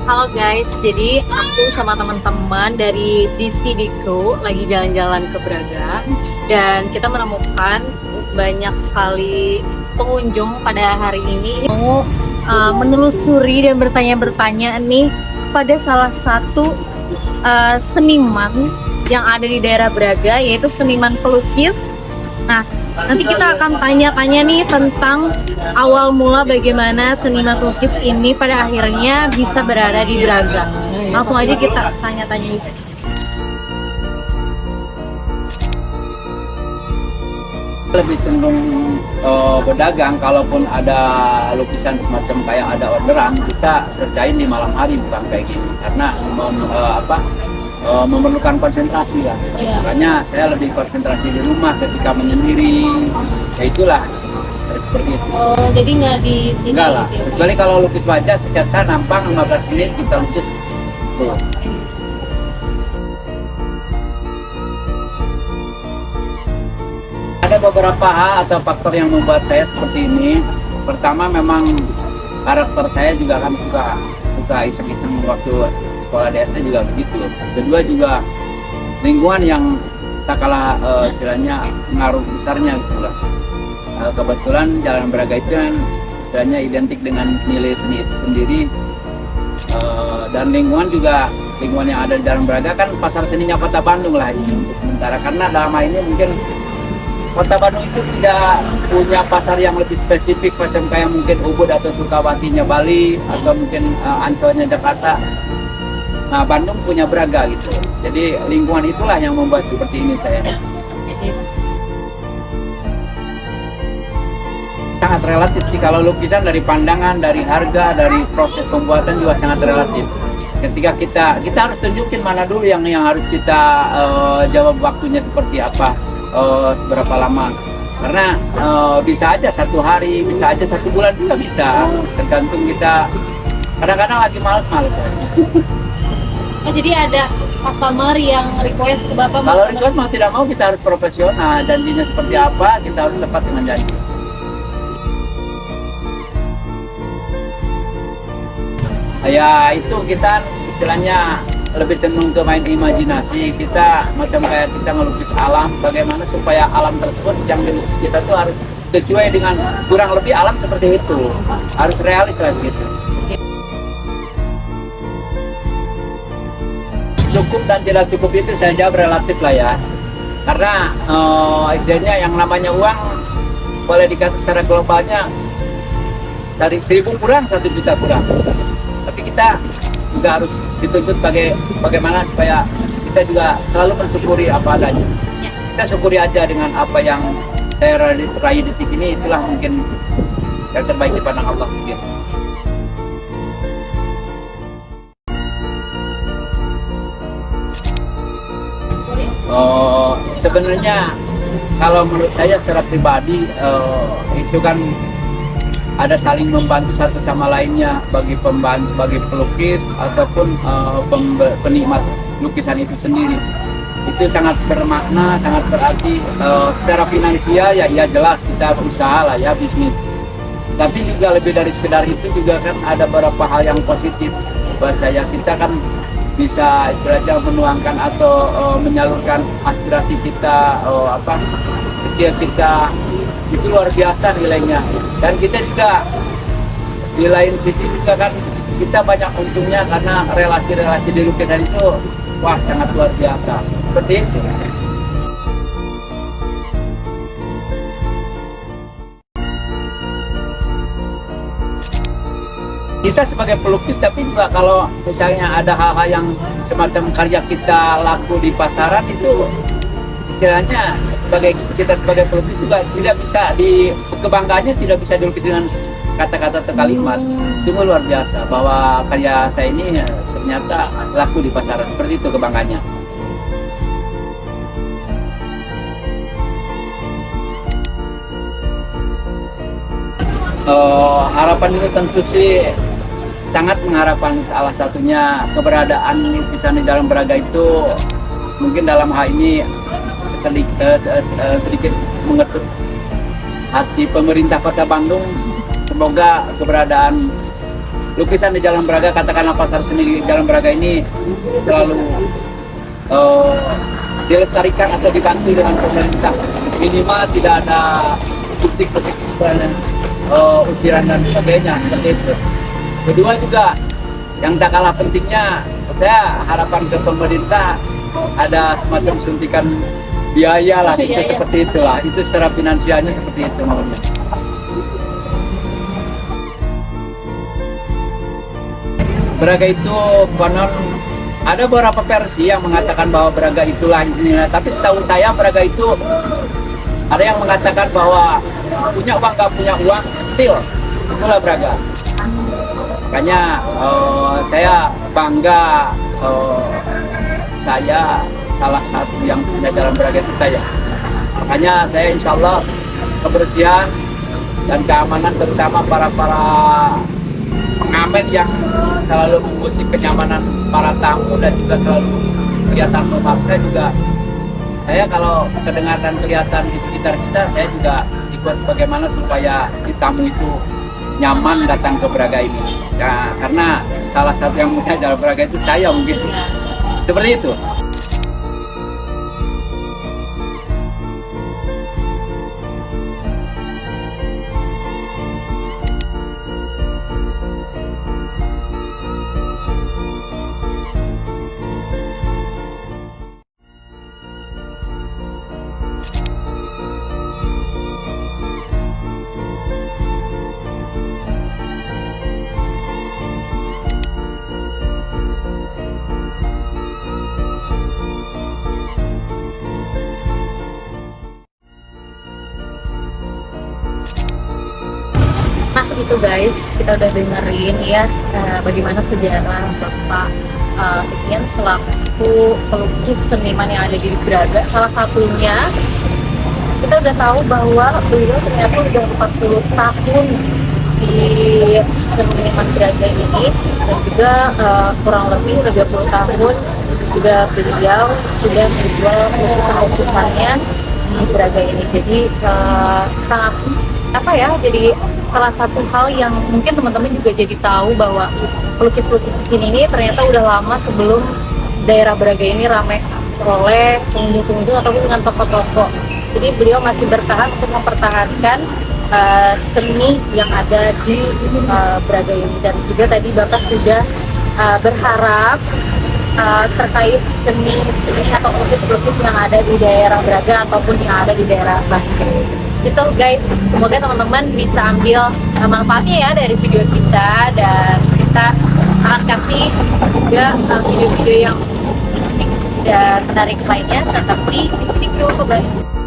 Halo guys, jadi aku sama teman-teman dari DC Diko lagi jalan-jalan ke Braga dan kita menemukan banyak sekali pengunjung pada hari ini mau menelusuri dan bertanya-bertanya nih pada salah satu seniman yang ada di daerah Braga, yaitu seniman pelukis. Nah, nanti kita akan tanya-tanya nih tentang awal mula bagaimana seniman pelukis ini pada akhirnya bisa berada di Braga. Langsung aja kita tanya-tanya. Lebih cenderung berdagang. Kalaupun ada lukisan semacam kayak ada orderan, kita kerjain di malam hari, bukan kayak gini karena memerlukan konsentrasi lah. Iya. Makanya saya lebih konsentrasi di rumah ketika menyendiri, ya itulah seperti itu. Oh, jadi nggak di sini? Enggak lah, gitu ya? kecuali kalau lukis wajah sketsa nampang 15 menit kita lukis tuh. Ada beberapa hal atau faktor yang membuat saya seperti ini. Pertama, memang karakter saya juga kan suka iseng-iseng waktu sekolah di SD juga begitu. Kedua juga lingkungan yang tak kalah istilahnya ngaruh besarnya gitu lah. Kebetulan Jalan Braga itu kan istilahnya identik dengan nilai seni itu sendiri. Dan lingkungan yang ada di Jalan Braga kan pasar seninya Kota Bandung lah ini untuk sementara, karena dalam hal ini mungkin Kota Bandung itu tidak punya pasar yang lebih spesifik macam kayak mungkin Ubud atau Sukawatinya Bali atau mungkin Ancolnya Jakarta. Nah, Bandung punya Braga gitu. Jadi lingkungan itulah yang membuat seperti ini saya. Sangat relatif sih kalau lukisan, dari pandangan, dari harga, dari proses pembuatan juga sangat relatif. Ketika kita harus tunjukin mana dulu yang harus kita jawab waktunya seperti apa. Seberapa lama, karena bisa aja 1 hari, bisa aja 1 bulan juga bisa, tergantung kita. Kadang-kadang lagi males-males ya. Oh, jadi ada customer yang request ke Bapak? Kalau request mau tidak mau kita harus profesional, janjinya seperti apa kita harus tepat dengan janji. Ya itu kita istilahnya lebih cenderung ke main imajinasi. Kita macam kayak kita ngelukis alam, bagaimana supaya alam tersebut yang dilukis kita tuh harus sesuai dengan kurang lebih alam seperti itu, harus realis lah gitu. Cukup dan tidak cukup itu saya jawab relatif lah ya, karena istilahnya yang namanya uang boleh dikata secara globalnya dari 1.000 kurang 1 juta kurang, tapi kita juga harus dituntut bagaimana supaya kita juga selalu mensyukuri apa adanya. Kita syukuri aja dengan apa yang saya raih detik ini, itulah mungkin yang terbaik di pandang Allah gitu. Sebenarnya kalau menurut saya secara pribadi itu kan ada saling membantu satu sama lainnya, bagi pelukis ataupun penikmat lukisan itu sendiri. Itu sangat bermakna, sangat berarti. Secara finansial ya jelas kita berusaha lah ya, bisnis. Tapi juga lebih dari sekedar itu juga kan ada beberapa hal yang positif buat saya. Kita kan bisa istilahnya menuangkan atau menyalurkan aspirasi kita, setiap kita itu luar biasa nilainya. Dan kita juga di lain sisi juga kan kita banyak untungnya karena relasi-relasi di lukisan itu wah sangat luar biasa seperti itu. Kita sebagai pelukis, tapi juga kalau misalnya ada hal-hal yang semacam karya kita laku di pasaran, itu istilahnya kita sebagai pelukis juga tidak bisa kebanggaannya tidak bisa dilukis dengan kata-kata atau kalimat. Sungguh luar biasa bahwa karya saya ini ternyata laku di pasaran, seperti itu kebanggaannya. Harapan itu tentu sih sangat mengharapkan salah satunya keberadaan lukisan di Jalan Braga itu mungkin dalam hal ini sedikit mengetuk hati pemerintah Kota Bandung. Semoga keberadaan lukisan di Jalan Braga, katakanlah pasar seni di Jalan Braga ini selalu dilestarikan atau dibantu dengan pemerintah. Minimal tidak ada musik-musik usiran dan sebagainya, seperti itu. Kedua juga yang tak kalah pentingnya, saya harapan ke pemerintah ada semacam suntikan biaya lah, itu seperti itulah, itu secara finansialnya seperti itu maunya. Braga itu konon ada beberapa versi yang mengatakan bahwa Braga itulah ini, tapi setahu saya Braga itu ada yang mengatakan bahwa punya uang nggak punya uang, still itulah Braga. Makanya saya bangga, saya salah satu yang punya Jalan Braga itu saya. Makanya saya insya Allah kebersihan dan keamanan, terutama para pengamen yang selalu mengusik kenyamanan para tamu dan juga selalu kelihatan memaksa juga. Saya kalau kedengaran kelihatan di sekitar kita, saya juga ikut bagaimana supaya si tamu itu nyaman datang ke Braga ini. Ya, karena salah satu yang punya Jalan Braga itu saya mungkin. Seperti itu. Nah itu guys, kita udah dengerin ya bagaimana sejarah Bapak Ian selaku pelukis seniman yang ada di Braga. Salah satunya kita udah tahu bahwa beliau ternyata udah 40 tahun di seniman Braga ini, dan juga kurang lebih 30 tahun juga beliau sudah menjual lukisan-lukisannya di Braga ini. Jadi sangat apa ya, jadi salah satu hal yang mungkin teman-teman juga jadi tahu bahwa pelukis-pelukis di sini ini ternyata udah lama sebelum daerah Braga ini ramai oleh pengunjung-pengunjung ataupun dengan toko-toko. Jadi beliau masih bertahan untuk mempertahankan seni yang ada di Braga ini. Dan juga tadi Bapak sudah berharap terkait seni atau pelukis-pelukis yang ada di daerah Braga ataupun yang ada di daerah Bangkit. Gitu guys, semoga teman-teman bisa ambil manfaatnya ya dari video kita, dan kita akan kasih juga video-video yang unik dan menarik lainnya tetap di Sini Kru kembali.